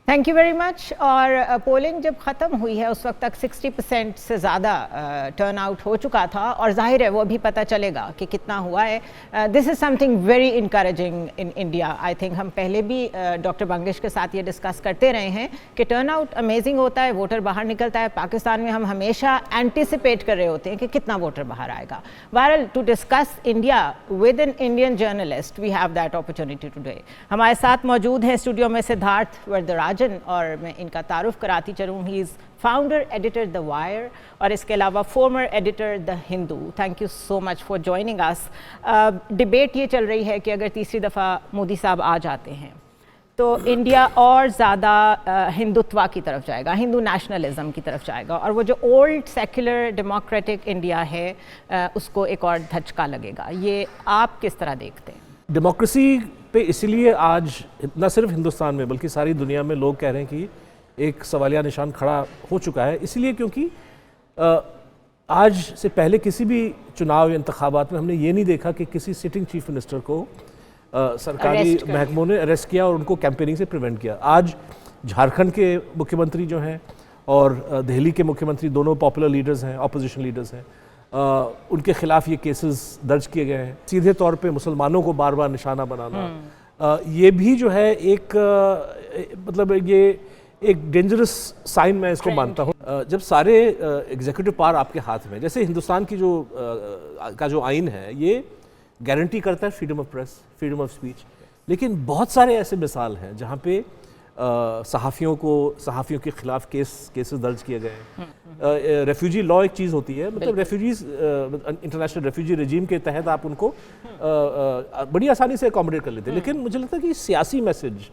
Thank you very much. और polling जब ख़त्म हुई है उस वक्त तक 60% से ज़्यादा टर्न आउट हो चुका था और जाहिर है वो अभी पता चलेगा कि कितना हुआ है। This is something very encouraging in India. I think हम पहले भी डॉक्टर बंगश के साथ ये डिस्कस करते रहे हैं कि टर्न आउट अमेजिंग होता है, वोटर बाहर निकलता है। पाकिस्तान में हम हमेशा एंटिसिपेट कर रहे होते हैं कि कितना वोटर बाहर आएगा। बहरहाल to discuss India with an Indian journalist we have that opportunity today. हमारे साथ मौजूद हैं स्टूडियो में सिद्धार्थ वरदराजन, और मैं इनका तारुफ कराती चलूँ। He is founder editor the wire और इसके अलावा former editor the Hindu. Thank you so much for joining us. Debate ये चल रही है कि अगर तीसरी दफ़ा मोदी साहब आ जाते हैं तो इंडिया और ज़्यादा हिंदुत्व की तरफ जाएगा, हिंदू नेशनलिज्म की तरफ जाएगा, और वो जो ओल्ड सेक्युलर डेमोक्रेटिक इंडिया है उसको एक और धचका लगेगा। ये आप किस तरह देखते हैं? डेमोक्रेसी पे इसीलिए आज न सिर्फ हिंदुस्तान में बल्कि सारी दुनिया में लोग कह रहे हैं कि एक सवालिया निशान खड़ा हो चुका है, इसलिए क्योंकि आज से पहले किसी भी चुनाव या इंतखाबात में हमने ये नहीं देखा कि किसी सिटिंग चीफ मिनिस्टर को सरकारी महकमों ने अरेस्ट किया और उनको कैंपेनिंग से प्रिवेंट किया। आज झारखंड के मुख्यमंत्री जो हैं और दिल्ली के मुख्यमंत्री दोनों पॉपुलर लीडर्स हैं, अपोजिशन लीडर्स हैं, उनके खिलाफ ये केसेस दर्ज किए गए हैं। सीधे तौर पे मुसलमानों को बार बार निशाना बनाना, ये भी जो है एक मतलब ये एक डेंजरस साइन मैं इसको मानता हूँ। जब सारे एग्जीक्यूटिव पावर आपके हाथ में, जैसे हिंदुस्तान की जो आइन है ये गारंटी करता है freedom of press, freedom of speech, लेकिन बहुत सारे ऐसे मिसाल हैं जहाँ पे सहाफ़ियों के खिलाफ केसेस दर्ज किए गए हैं। रेफ्यूजी लॉ एक चीज़ होती है, मतलब रेफ्यूजीज इंटरनेशनल रेफ्यूजी रजीम के तहत आप उनको बड़ी आसानी से अकोमोडेट कर लेते हैं, लेकिन मुझे लगता है कि सियासी मैसेज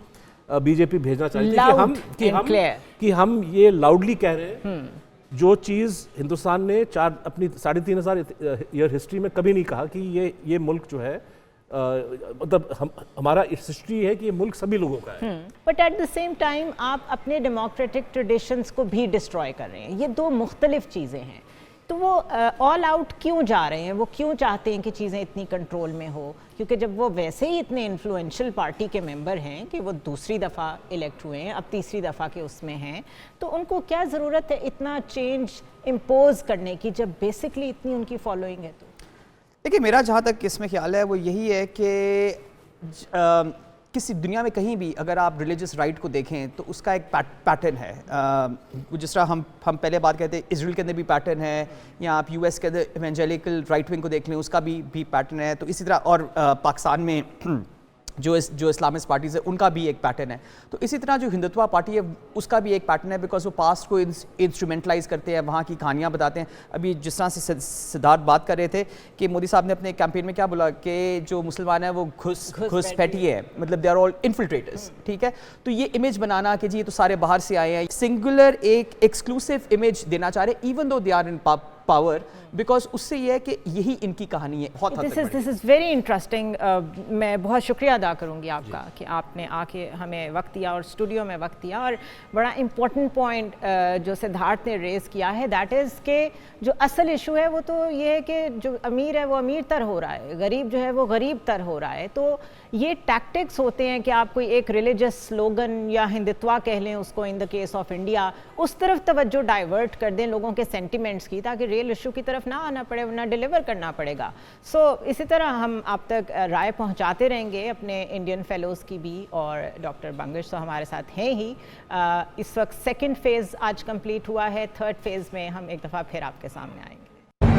बीजेपी भेजना चाहती है कि हम ये लाउडली कह रहे हैं जो चीज़ हिंदुस्तान ने अपनी 3,500 ईयर हिस्ट्री में कभी नहीं कहा कि ये मुल्क जो है मतलब हमारा हिस्ट्री है कि ये मुल्क सभी लोगों का है। But at the same time आप अपने डेमोक्रेटिक ट्रेडिशंस को भी डिस्ट्रॉय कर रहे हैं। ये दो मुख्तलिफ चीज़ें हैं, तो वो ऑल आउट क्यों जा रहे हैं? वो क्यों चाहते हैं कि चीज़ें इतनी कंट्रोल में हो? क्योंकि जब वो वैसे ही इतने इन्फ्लुएंशियल पार्टी के मेंबर हैं कि वो दूसरी दफ़ा इलेक्ट हुए हैं, अब तीसरी दफ़ा के उसमें हैं, तो उनको क्या ज़रूरत है इतना चेंज इम्पोज करने की जब बेसिकली इतनी उनकी फॉलोइंग है? तो देखिए, मेरा जहाँ तक इसमें ख्याल है वो यही है कि किसी दुनिया में कहीं भी अगर आप रिलीजियस राइट को देखें तो उसका एक पैटर्न है। जिस तरह हम पहले बात करते हैं, इजराइल के अंदर भी पैटर्न है, या आप यूएस के अंदर इवेंजेलिकल राइट विंग को देख लें, उसका भी पैटर्न है। तो इसी तरह और पाकिस्तान में जो इस्लामिस्ट पार्टीज़ है उनका भी एक पैटर्न है। तो इसी तरह जो हिंदुत्व पार्टी है उसका भी एक पैटर्न है, बिकॉज वो पास्ट को इंस्ट्रूमेंटलाइज करते हैं, वहाँ की कहानियाँ बताते हैं। अभी जिस तरह से सिद्धार्थ बात कर रहे थे कि मोदी साहब ने अपने कैंपेन में क्या बोला कि जो मुसलमान है वो घुसपैठी है, मतलब दे आर ऑल इन्फिल्ट्रेटर्स, ठीक है। तो ये इमेज बनाना कि जी ये तो सारे बाहर से आए हैं, सिंगुलर एक एक्सक्लूसिव इमेज देना चाह रहे, even though they are in power, because उससे ये है कि यही इनकी कहानी है। बहुत दिस इज़ वेरी इंटरेस्टिंग। मैं बहुत शुक्रिया अदा करूंगी आपका कि आपने आके हमें वक्त दिया और स्टूडियो में वक्त दिया। और बड़ा इम्पोर्टेंट पॉइंट जो सिद्धार्थ ने रेज़ किया है, दैट इज़ के जो असल इशू है वो तो ये है कि जो अमीर है वो अमीर तर हो रहा है, गरीब जो है वो गरीब तर हो रहा है। तो ये टैक्टिक्स होते हैं कि आप कोई एक रिलीजियस स्लोगन या हिंदुत्व कह लें उसको, in the case of India, उस तरफ तवज्जो डाइवर्ट कर दें लोगों के सेंटिमेंट्स की, ताकि रियल इशू की तरफ ना आना पड़े, वरना डिलीवर करना पड़ेगा। सो इसी तरह हम आप तक राय पहुंचाते रहेंगे अपने इंडियन फेलोज़ की भी, और डॉक्टर बंगश तो हमारे साथ हैं ही। इस वक्त सेकंड फेज़ आज कंप्लीट हुआ है, थर्ड फेज़ में हम एक दफ़ा फिर आपके सामने आएंगे।